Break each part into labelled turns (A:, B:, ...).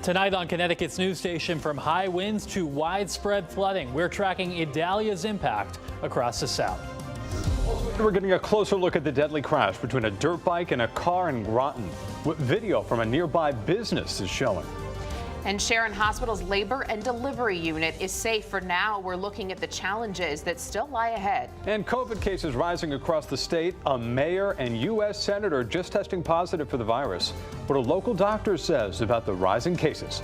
A: Tonight on Connecticut's news station, from high winds to widespread flooding, we're tracking Idalia's impact across the South.
B: We're getting a closer look at the deadly crash between a dirt bike and a car in Groton. What video from a nearby business is showing.
C: And Sharon Hospital's labor and delivery unit is safe for now. We're looking at the challenges that still lie ahead.
B: And COVID cases rising across the state. A mayor and U.S. senator just testing positive for the virus. What a local doctor says about the rising cases.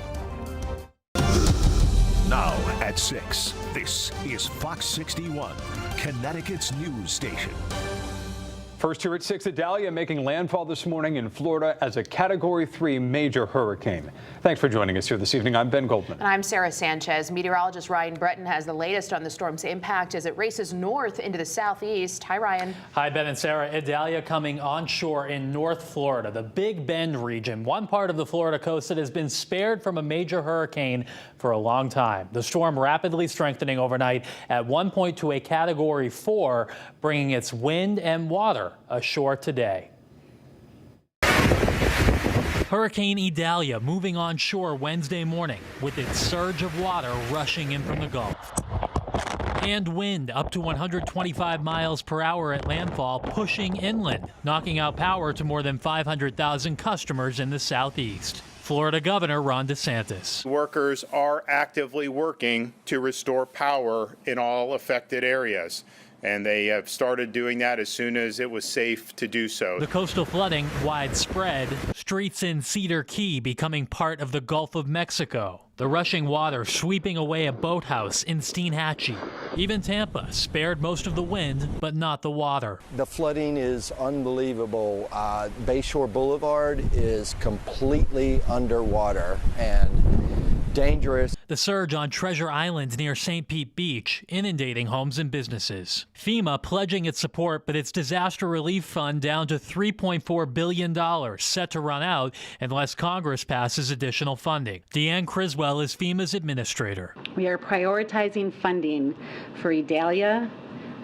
D: Now at 6, this is Fox 61, Connecticut's news station.
B: First here at 6, Idalia making landfall this morning in Florida as a Category 3 major hurricane. Thanks for joining us here this evening. I'm Ben Goldman.
C: And I'm Sarah Sanchez. Meteorologist Ryan Breton has the latest on the storm's impact as it races north into the southeast. Hi, Ryan.
A: Hi, Ben and Sarah. Idalia coming onshore in North Florida, the Big Bend region, one part of the Florida coast that has been spared from a major hurricane for a long time. The storm rapidly strengthening overnight at one point to a Category 4, bringing its wind and water ashore today. Hurricane Idalia moving onshore Wednesday morning with its surge of water rushing in from the Gulf. And wind up to 125 miles per hour at landfall pushing inland, knocking out power to more than 500,000 customers in the southeast. Florida Governor Ron DeSantis.
E: Workers are actively working to restore power in all affected areas, and they have started doing that as soon as it was safe to do so.
A: The coastal flooding widespread, streets in Cedar Key becoming part of the Gulf of Mexico. The rushing water sweeping away a boathouse in Steinhatchee. Even Tampa spared most of the wind, but not the water.
F: The flooding is unbelievable. Bayshore Boulevard is completely underwater and dangerous.
A: The surge on Treasure Island near St. Pete Beach, inundating homes and businesses. FEMA pledging its support, but its disaster relief fund down to $3.4 billion, set to run out unless Congress passes additional funding. Deanne Criswell is FEMA's administrator.
G: We are prioritizing funding for Idalia,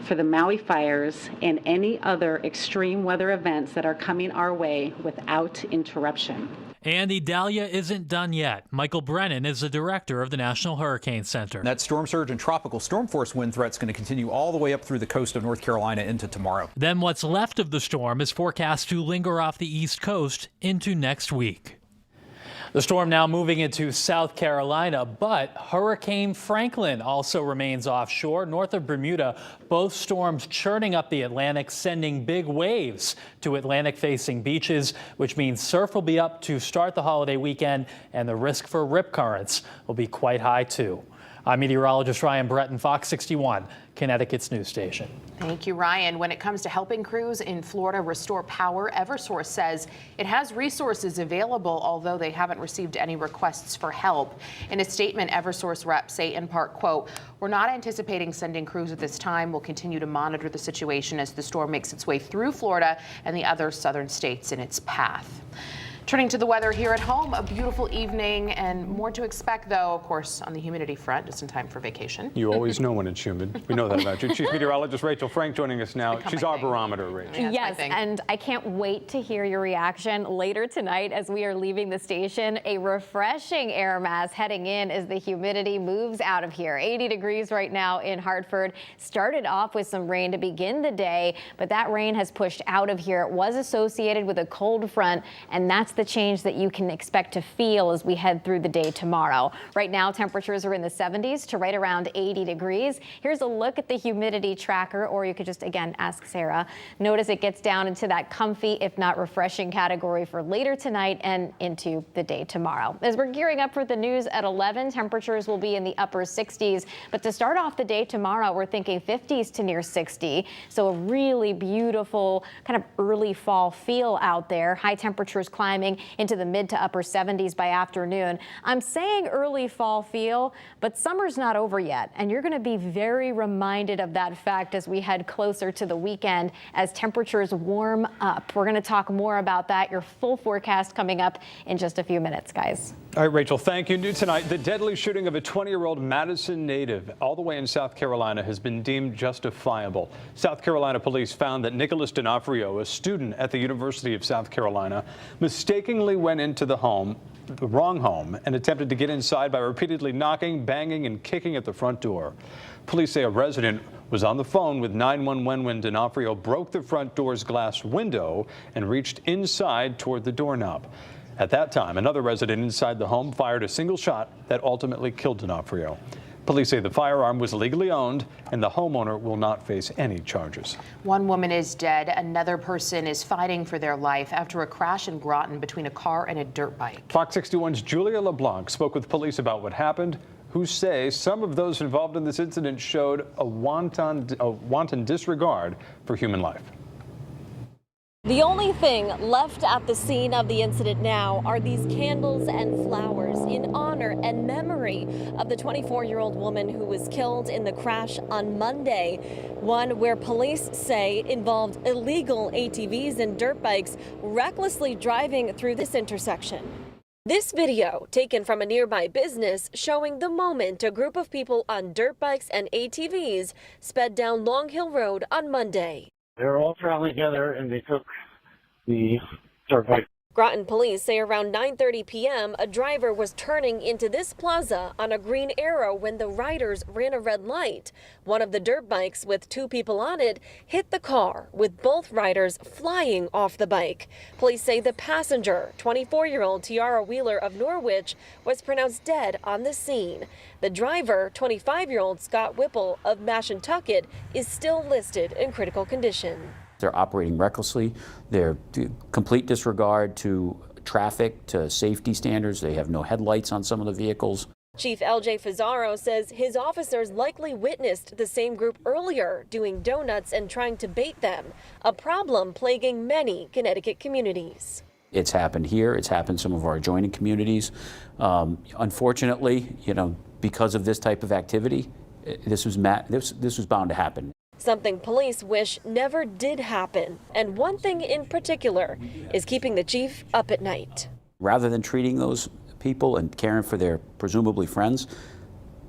G: for the Maui fires, and any other extreme weather events that are coming our way without interruption.
A: And Idalia isn't done yet. Michael Brennan is the director of the National Hurricane Center.
H: That storm surge and tropical storm force wind threat is going to continue all the way up through the coast of North Carolina into tomorrow.
A: Then what's left of the storm is forecast to linger off the East Coast into next week. The storm now moving into South Carolina, but Hurricane Franklin also remains offshore north of Bermuda. Both storms churning up the Atlantic, sending big waves to Atlantic-facing beaches, which means surf will be up to start the holiday weekend, and the risk for rip currents will be quite high, too. I'm meteorologist Ryan Breton, Fox 61, Connecticut's news station.
C: Thank you, Ryan. When it comes to helping crews in Florida restore power, Eversource says it has resources available, although they haven't received any requests for help. In a statement, Eversource reps say in part, quote, "We're not anticipating sending crews at this time. We'll continue to monitor the situation as the storm makes its way through Florida and the other southern states in its path." Turning to the weather here at home, a beautiful evening and more to expect, though, of course, on the humidity front, just in time for vacation.
B: You always know when it's humid. We know that about you. Chief Meteorologist Rachel Frank joining us now. She's our barometer, Rachel.
I: Yes, and I can't wait to hear your reaction later tonight as we are leaving the station. A refreshing air mass heading in as the humidity moves out of here. 80 degrees right now in Hartford. Started off with some rain to begin the day, but that rain has pushed out of here. It was associated with a cold front, and that's the change that you can expect to feel as we head through the day tomorrow. Right now, temperatures are in the 70s to right around 80 degrees. Here's a look at the humidity tracker, or you could just, again, ask Sarah. Notice it gets down into that comfy, if not refreshing category for later tonight and into the day tomorrow. As we're gearing up for the news at 11, temperatures will be in the upper 60s. But to start off the day tomorrow, we're thinking 50s to near 60. So a really beautiful kind of early fall feel out there. High temperatures climbing into the mid to upper 70s by afternoon. I'm saying early fall feel, but summer's not over yet, and you're going to be very reminded of that fact as we head closer to the weekend as temperatures warm up. We're going to talk more about that, your full forecast coming up in just a few minutes, guys.
B: All right, Rachel, thank you. New tonight, the deadly shooting of a 20-year-old Madison native all the way in South Carolina has been deemed justifiable. South Carolina police found that Nicholas D'Onofrio, a student at the University of South Carolina, mistakenly mistakenly went into the wrong home, and attempted to get inside by repeatedly knocking, banging, and kicking at the front door. Police say a resident was on the phone with 911 when D'Onofrio broke the front door's glass window and reached inside toward the doorknob. At that time, another resident inside the home fired a single shot that ultimately killed D'Onofrio. Police say the firearm was legally owned and the homeowner will not face any charges.
C: One woman is dead. Another person is fighting for their life after a crash in Groton between a car and a dirt bike.
B: Fox 61's Julia LeBlanc spoke with police about what happened, who say some of those involved in this incident showed a wanton disregard for human life.
J: The only thing left at the scene of the incident now are these candles and flowers in honor and memory of the 24-year-old woman who was killed in the crash on Monday, one where police say involved illegal ATVs and dirt bikes recklessly driving through this intersection. This video, taken from a nearby business, showing the moment a group of people on dirt bikes and ATVs sped down Long Hill Road on Monday.
K: They were all traveling together and they took the dirt bike.
J: Groton police say around 9:30 p.m. a driver was turning into this plaza on a green arrow when the riders ran a red light. One of the dirt bikes with two people on it hit the car, with both riders flying off the bike. Police say the passenger, 24-year-old Tiara Wheeler of Norwich, was pronounced dead on the scene. The driver, 25-year-old Scott Whipple of Mashantucket, is still listed in critical condition.
L: They're operating recklessly. They're complete disregard to traffic, to safety standards. They have no headlights on some of the vehicles.
J: Chief L.J. Fazaro says his officers likely witnessed the same group earlier doing donuts and trying to bait them, a problem plaguing many Connecticut communities.
L: It's happened here. It's happened in some of our adjoining communities. Unfortunately, because of this type of activity, this was bound to happen.
J: Something police wish never did happen. And one thing in particular is keeping the chief up at night.
L: Rather than treating those people and caring for their presumably friends,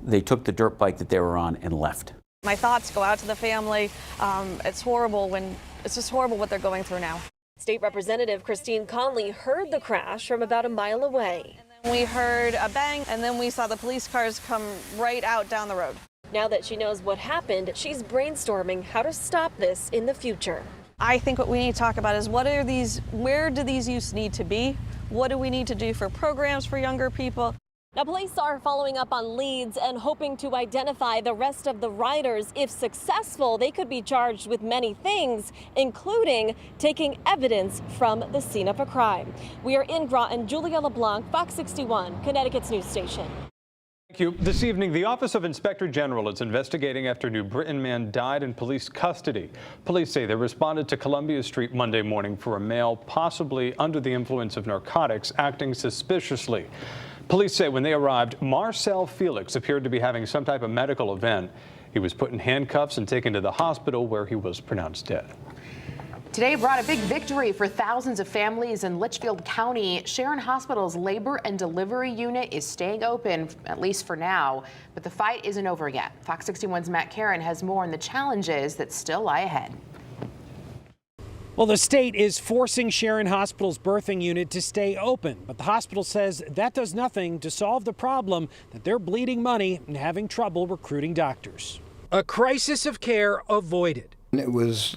L: they took the dirt bike that they were on and left.
M: My thoughts go out to the family. It's just horrible what they're going through now.
J: State Representative Christine Conley heard the crash from about a mile away.
M: We heard a bang, and then we saw the police cars come right out down the road.
J: Now that she knows what happened, she's brainstorming how to stop this in the future.
M: I think what we need to talk about is where do these youths need to be? What do we need to do for programs for younger people?
J: Now, police are following up on leads and hoping to identify the rest of the riders. If successful, they could be charged with many things, including taking evidence from the scene of a crime. We are in Groton. Julia LeBlanc, Fox 61, Connecticut's news station.
B: Thank you. This evening, the Office of Inspector General is investigating after New Britain man died in police custody. Police say they responded to Columbia Street Monday morning for a male possibly under the influence of narcotics acting suspiciously. Police say when they arrived, Marcel Felix appeared to be having some type of medical event. He was put in handcuffs and taken to the hospital where he was pronounced dead.
C: Today brought a big victory for thousands of families in Litchfield County. Sharon Hospital's labor and delivery unit is staying open, at least for now, but the fight isn't over yet. Fox 61's Matt Karen has more on the challenges that still lie ahead.
N: Well, the state is forcing Sharon Hospital's birthing unit to stay open, but the hospital says that does nothing to solve the problem that they're bleeding money and having trouble recruiting doctors. A crisis of care avoided.
O: It was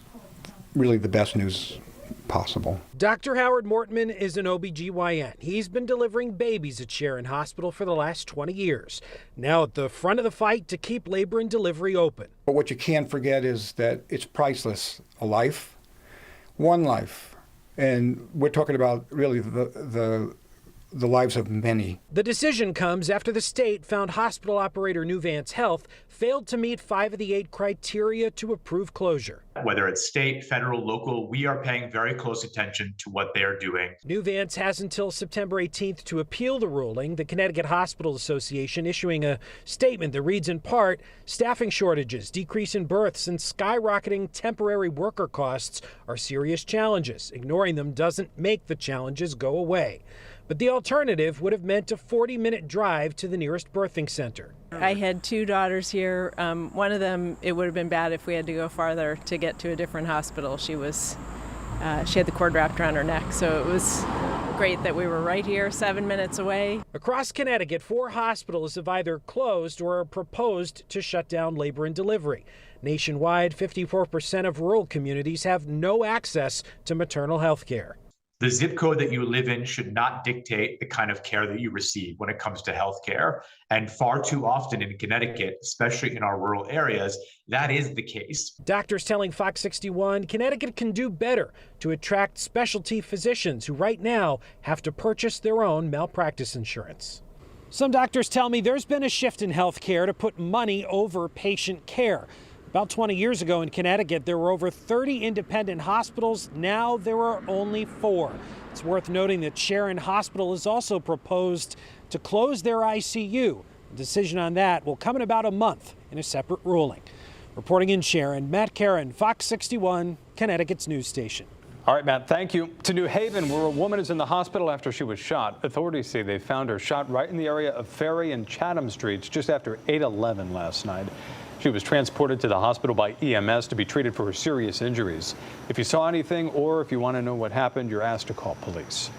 O: really the best news possible.
N: Dr. Howard Mortman is an OBGYN. He's been delivering babies at Sharon Hospital for the last 20 years. Now at the front of the fight to keep labor and delivery open.
O: But what you can't forget is that it's priceless. A life, one life. And we're talking about really the lives of many.
N: The decision comes after the state found hospital operator Nuvance Health failed to meet 5 of the 8 criteria to approve closure.
P: Whether it's state, federal, local, we are paying very close attention to what they are doing.
N: Nuvance has until September 18th to appeal the ruling, the Connecticut Hospital Association issuing a statement that reads in part, staffing shortages, decrease in births, and skyrocketing temporary worker costs are serious challenges. Ignoring them doesn't make the challenges go away. But the alternative would have meant a 40-minute drive to the nearest birthing center.
Q: I had 2 daughters here. One of them, it would have been bad if we had to go farther to get to a different hospital. She had the cord wrapped around her neck, so it was great that we were right here, 7 minutes away.
N: Across Connecticut, 4 hospitals have either closed or are proposed to shut down labor and delivery. Nationwide, 54% of rural communities have no access to maternal health care.
P: The zip code that you live in should not dictate the kind of care that you receive when it comes to health care. And far too often in Connecticut, especially in our rural areas, that is the case.
N: Doctors telling Fox 61 Connecticut can do better to attract specialty physicians who right now have to purchase their own malpractice insurance. Some doctors tell me there's been a shift in health care to put money over patient care. About 20 years ago in Connecticut, there were over 30 independent hospitals. Now there are only 4. It's worth noting that Sharon Hospital has also proposed to close their ICU. A decision on that will come in about a month in a separate ruling. Reporting in Sharon, Matt Karen, Fox 61, Connecticut's news station.
B: All right, Matt, thank you. To New Haven, where a woman is in the hospital after she was shot. Authorities say they found her shot right in the area of Ferry and Chatham Streets just after 8:11 last night. She was transported to the hospital by EMS to be treated for her serious injuries. If you saw anything or if you want to know what happened, you're asked to call police.